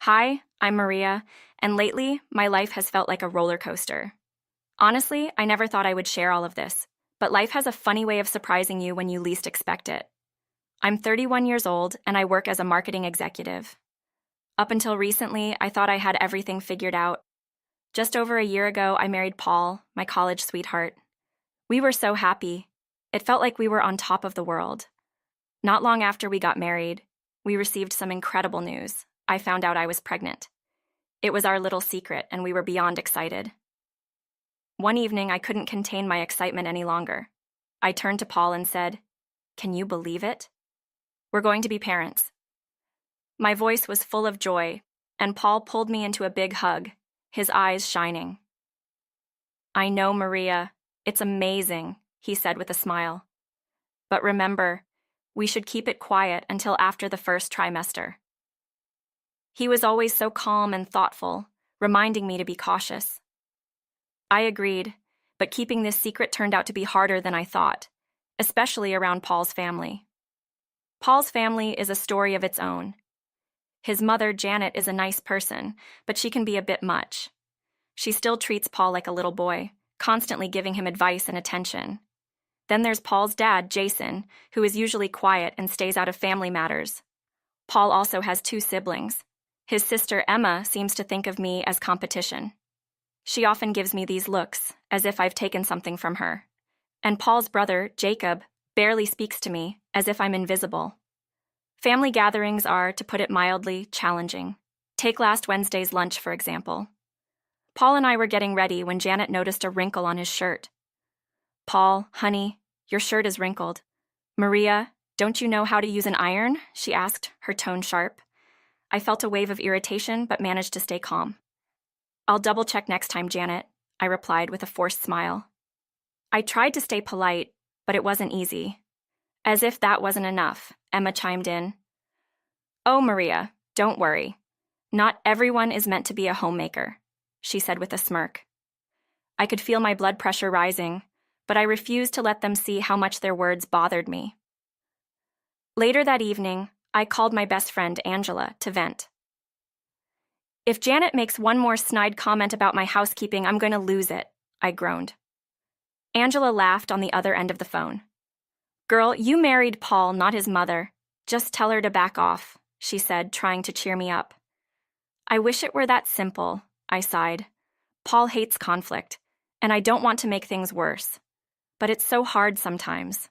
Hi, I'm Maria, and lately, my life has felt like a roller coaster. Honestly, I never thought I would share all of this, but life has a funny way of surprising you when you least expect it. I'm 31 years old, and I work as a marketing executive. Up until recently, I thought I had everything figured out. Just over a year ago, I married Paul, my college sweetheart. We were so happy. It felt like we were on top of the world. Not long after we got married, we received some incredible news. I found out I was pregnant. It was our little secret, and we were beyond excited. One evening, I couldn't contain my excitement any longer. I turned to Paul and said, "Can you believe it? We're going to be parents." My voice was full of joy, and Paul pulled me into a big hug, his eyes shining. "I know, Maria. It's amazing," he said with a smile. "But remember, we should keep it quiet until after the first trimester." He was always so calm and thoughtful, reminding me to be cautious. I agreed, but keeping this secret turned out to be harder than I thought, especially around Paul's family. Paul's family is a story of its own. His mother, Janet, is a nice person, but she can be a bit much. She still treats Paul like a little boy, constantly giving him advice and attention. Then there's Paul's dad, Jason, who is usually quiet and stays out of family matters. Paul also has two siblings. His sister, Emma, seems to think of me as competition. She often gives me these looks, as if I've taken something from her. And Paul's brother, Jacob, barely speaks to me, as if I'm invisible. Family gatherings are, to put it mildly, challenging. Take last Wednesday's lunch, for example. Paul and I were getting ready when Janet noticed a wrinkle on his shirt. "Paul, honey, your shirt is wrinkled." "Maria, don't you know how to use an iron?" she asked, her tone sharp. I felt a wave of irritation, but managed to stay calm. "I'll double-check next time, Janet," I replied with a forced smile. I tried to stay polite, but it wasn't easy. As if that wasn't enough, Emma chimed in. "Oh, Maria, don't worry. Not everyone is meant to be a homemaker," she said with a smirk. I could feel my blood pressure rising, but I refused to let them see how much their words bothered me. Later that evening, I called my best friend, Angela, to vent. "If Janet makes one more snide comment about my housekeeping, I'm going to lose it," I groaned. Angela laughed on the other end of the phone. "Girl, you married Paul, not his mother. Just tell her to back off," she said, trying to cheer me up. "I wish it were that simple," I sighed. "Paul hates conflict, and I don't want to make things worse. But it's so hard sometimes."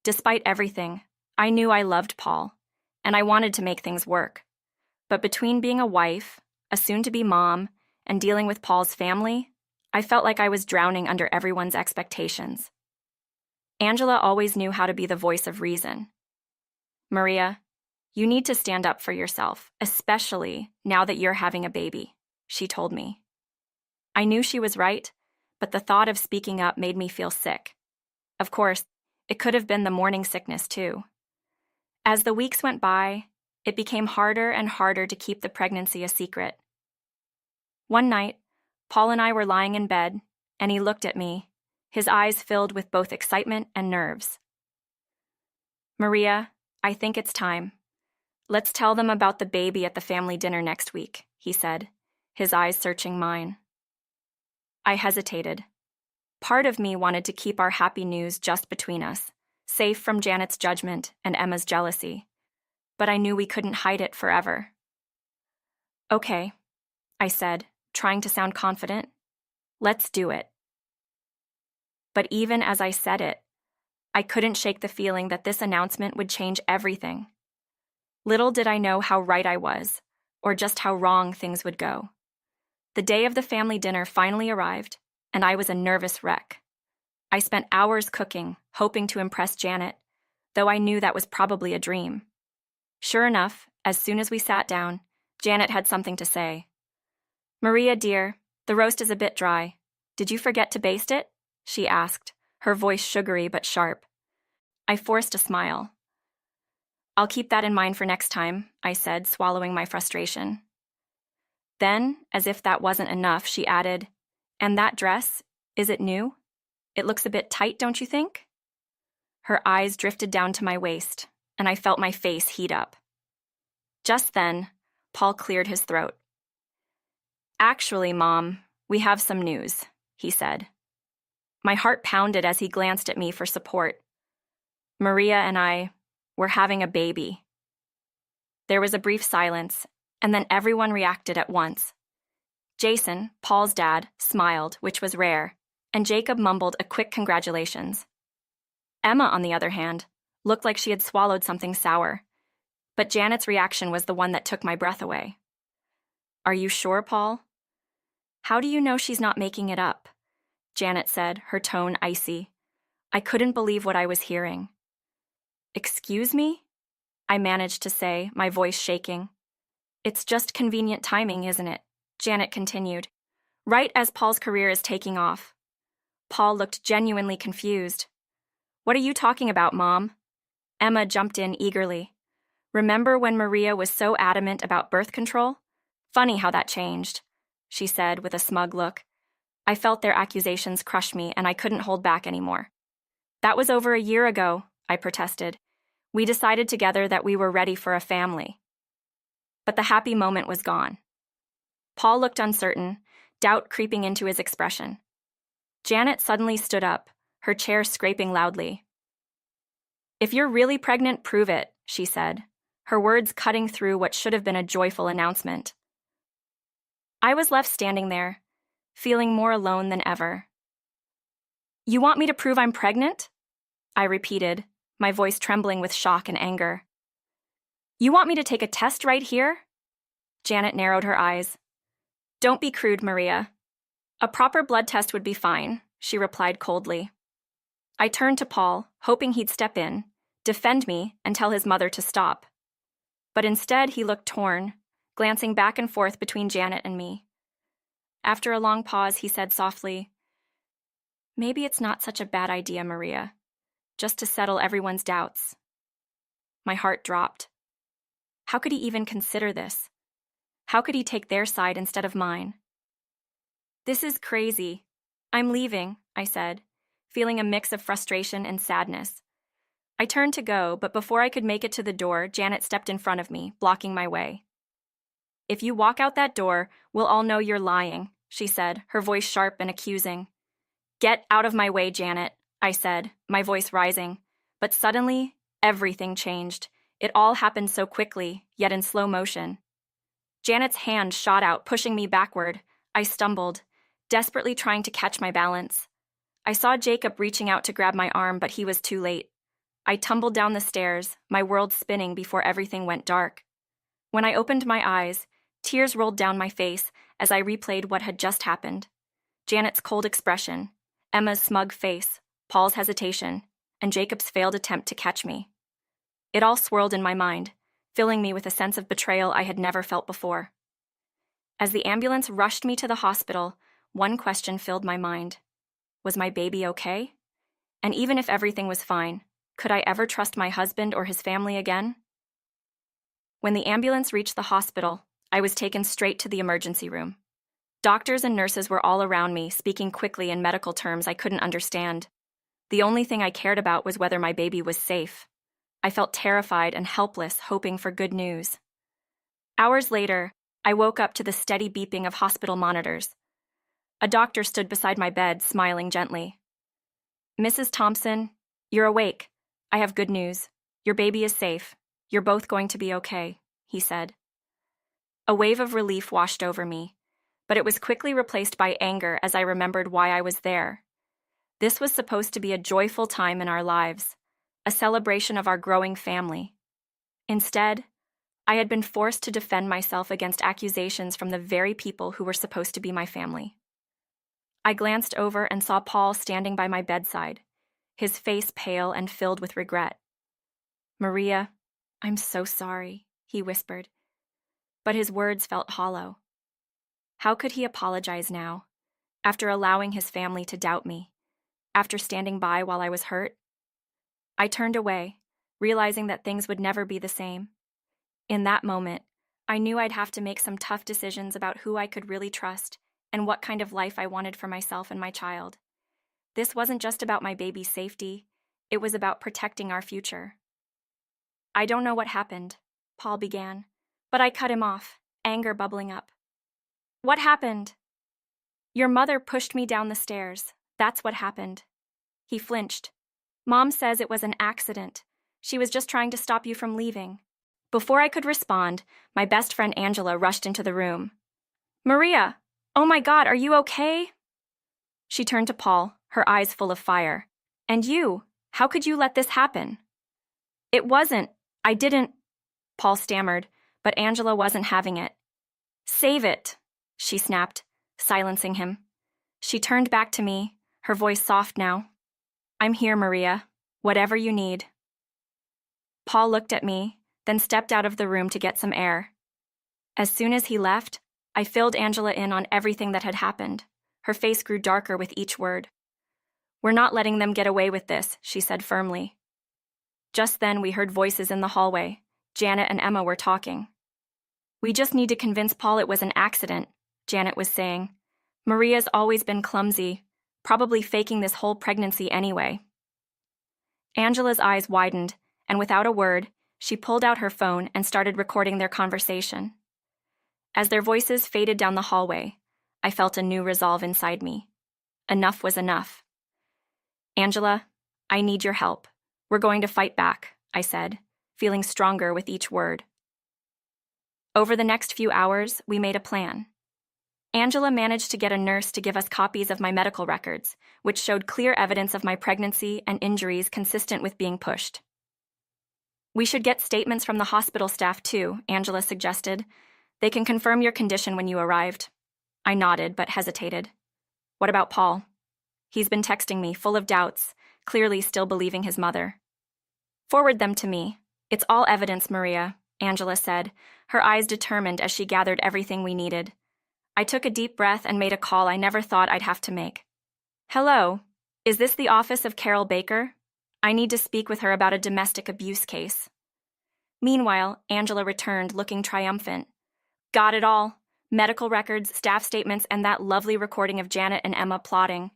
Despite everything, I knew I loved Paul, and I wanted to make things work. But between being a wife, a soon-to-be mom, and dealing with Paul's family, I felt like I was drowning under everyone's expectations. Angela always knew how to be the voice of reason. "Maria, you need to stand up for yourself, especially now that you're having a baby," she told me. I knew she was right, but the thought of speaking up made me feel sick. Of course, it could have been the morning sickness too. As the weeks went by, it became harder and harder to keep the pregnancy a secret. One night, Paul and I were lying in bed, and he looked at me, his eyes filled with both excitement and nerves. "Maria, I think it's time. Let's tell them about the baby at the family dinner next week," he said, his eyes searching mine. I hesitated. Part of me wanted to keep our happy news just between us, safe from Janet's judgment and Emma's jealousy, but I knew we couldn't hide it forever. "Okay," I said, trying to sound confident. "Let's do it." But even as I said it, I couldn't shake the feeling that this announcement would change everything. Little did I know how right I was, or just how wrong things would go. The day of the family dinner finally arrived, and I was a nervous wreck. I spent hours cooking, hoping to impress Janet, though I knew that was probably a dream. Sure enough, as soon as we sat down, Janet had something to say. "Maria, dear, the roast is a bit dry. Did you forget to baste it?" she asked, her voice sugary but sharp. I forced a smile. "I'll keep that in mind for next time," I said, swallowing my frustration. Then, as if that wasn't enough, she added, "And that dress, is it new? It looks a bit tight, don't you think?" Her eyes drifted down to my waist, and I felt my face heat up. Just then, Paul cleared his throat. "Actually, Mom, we have some news," he said. My heart pounded as he glanced at me for support. "Maria and I, we're having a baby." There was a brief silence, and then everyone reacted at once. Jason, Paul's dad, smiled, which was rare, and Jacob mumbled a quick congratulations. Emma, on the other hand, looked like she had swallowed something sour, but Janet's reaction was the one that took my breath away. "Are you sure, Paul?" "How do you know she's not making it up?" Janet said, her tone icy. I couldn't believe what I was hearing. "Excuse me?" I managed to say, my voice shaking. "It's just convenient timing, isn't it?" Janet continued, right as Paul's career is taking off. Paul looked genuinely confused. "What are you talking about, Mom?" Emma jumped in eagerly. "Remember when Maria was so adamant about birth control? Funny how that changed," she said with a smug look. I felt their accusations crush me, and I couldn't hold back anymore. "That was over a year ago," I protested. "We decided together that we were ready for a family." But the happy moment was gone. Paul looked uncertain, doubt creeping into his expression. Janet suddenly stood up, her chair scraping loudly. "If you're really pregnant, prove it," she said, her words cutting through what should have been a joyful announcement. I was left standing there, feeling more alone than ever. "You want me to prove I'm pregnant?" I repeated, my voice trembling with shock and anger. "You want me to take a test right here?" Janet narrowed her eyes. "Don't be crude, Maria. A proper blood test would be fine," she replied coldly. I turned to Paul, hoping he'd step in, defend me, and tell his mother to stop. But instead he looked torn, glancing back and forth between Janet and me. After a long pause, he said softly, "Maybe it's not such a bad idea, Maria, just to settle everyone's doubts." My heart dropped. How could he even consider this? How could he take their side instead of mine? "This is crazy. I'm leaving," I said, feeling a mix of frustration and sadness. I turned to go, but before I could make it to the door, Janet stepped in front of me, blocking my way. "If you walk out that door, we'll all know you're lying," she said, her voice sharp and accusing. "Get out of my way, Janet," I said, my voice rising. But suddenly, everything changed. It all happened so quickly, yet in slow motion. Janet's hand shot out, pushing me backward. I stumbled, desperately trying to catch my balance. I saw Jacob reaching out to grab my arm, but he was too late. I tumbled down the stairs, my world spinning before everything went dark. When I opened my eyes, tears rolled down my face as I replayed what had just happened. Janet's cold expression, Emma's smug face, Paul's hesitation, and Jacob's failed attempt to catch me. It all swirled in my mind, filling me with a sense of betrayal I had never felt before. As the ambulance rushed me to the hospital, one question filled my mind. Was my baby okay? And even if everything was fine, could I ever trust my husband or his family again? When the ambulance reached the hospital, I was taken straight to the emergency room. Doctors and nurses were all around me, speaking quickly in medical terms I couldn't understand. The only thing I cared about was whether my baby was safe. I felt terrified and helpless, hoping for good news. Hours later, I woke up to the steady beeping of hospital monitors. A doctor stood beside my bed, smiling gently. "Mrs. Thompson, you're awake. I have good news. Your baby is safe. You're both going to be okay," he said. A wave of relief washed over me, but it was quickly replaced by anger as I remembered why I was there. This was supposed to be a joyful time in our lives, a celebration of our growing family. Instead, I had been forced to defend myself against accusations from the very people who were supposed to be my family. I glanced over and saw Paul standing by my bedside, his face pale and filled with regret. "Maria, I'm so sorry," he whispered, but his words felt hollow. How could he apologize now, after allowing his family to doubt me, after standing by while I was hurt? I turned away, realizing that things would never be the same. In that moment, I knew I'd have to make some tough decisions about who I could really trust and what kind of life I wanted for myself and my child. This wasn't just about my baby's safety, it was about protecting our future. "I don't know what happened," Paul began, but I cut him off. anger bubbling up. What happened? Your mother pushed me down the stairs. That's what happened. He flinched. Mom says it was an accident. She was just trying to stop you from leaving. Before I could respond, my best friend Angela rushed into the room. Maria! Oh my God, are you okay? She turned to Paul, her eyes full of fire. And you? How could you let this happen? It wasn't. I didn't. Paul stammered, but Angela wasn't having it. Save it, she snapped, silencing him. She turned back to me, her voice soft now. I'm here, Maria. Whatever you need. Paul looked at me, then stepped out of the room to get some air. As soon as he left, I filled Angela in on everything that had happened. Her face grew darker with each word. We're not letting them get away with this, she said firmly. Just then we heard voices in the hallway. Janet and Emma were talking. We just need to convince Paul it was an accident, Janet was saying. Maria's always been clumsy, probably faking this whole pregnancy anyway. Angela's eyes widened, and without a word, she pulled out her phone and started recording their conversation. As their voices faded down the hallway, I felt a new resolve inside me. Enough was enough. Angela, I need your help. We're going to fight back, I said, feeling stronger with each word. Over the next few hours, we made a plan. Angela managed to get a nurse to give us copies of my medical records, which showed clear evidence of my pregnancy and injuries consistent with being pushed. We should get statements from the hospital staff too, Angela suggested. They can confirm your condition when you arrived. I nodded, but hesitated. What about Paul? He's been texting me, full of doubts, clearly still believing his mother. Forward them to me. It's all evidence, Maria, Angela said, her eyes determined as she gathered everything we needed. I took a deep breath and made a call I never thought I'd have to make. Hello, is this the office of Carol Baker? I need to speak with her about a domestic abuse case. Meanwhile, Angela returned, looking triumphant. Got it all. Medical records, staff statements, and that lovely recording of Janet and Emma plotting.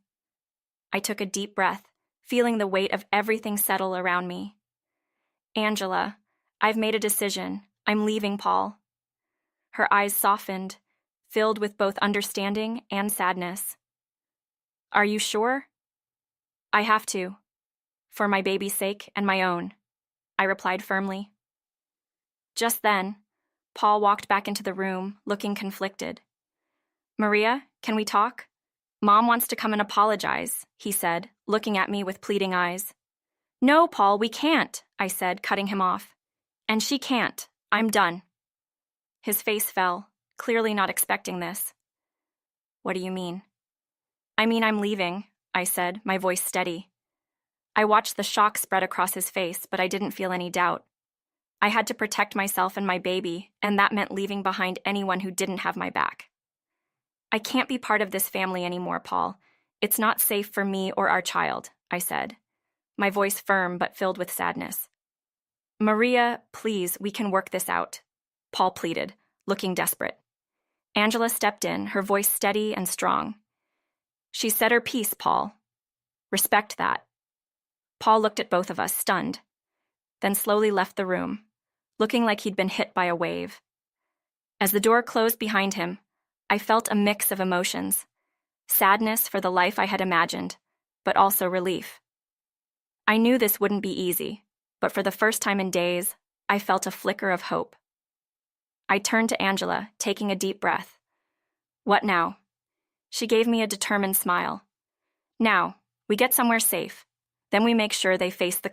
I took a deep breath, feeling the weight of everything settle around me. Angela, I've made a decision. I'm leaving Paul. Her eyes softened, filled with both understanding and sadness. Are you sure? I have to. For my baby's sake and my own, I replied firmly. Just then, Paul walked back into the room, looking conflicted. Maria, can we talk? Mom wants to come and apologize, he said, looking at me with pleading eyes. No, Paul, we can't, I said, cutting him off. And she can't. I'm done. His face fell, clearly not expecting this. What do you mean? I mean I'm leaving, I said, my voice steady. I watched the shock spread across his face, but I didn't feel any doubt. I had to protect myself and my baby, and that meant leaving behind anyone who didn't have my back. I can't be part of this family anymore, Paul. It's not safe for me or our child, I said, my voice firm but filled with sadness. Maria, please, we can work this out, Paul pleaded, looking desperate. Angela stepped in, her voice steady and strong. She said her piece, Paul. Respect that. Paul looked at both of us, stunned, then slowly left the room, looking like he'd been hit by a wave. As the door closed behind him, I felt a mix of emotions, sadness for the life I had imagined, but also relief. I knew this wouldn't be easy, but for the first time in days, I felt a flicker of hope. I turned to Angela, taking a deep breath. What now? She gave me a determined smile. Now, we get somewhere safe. Then we make sure they face the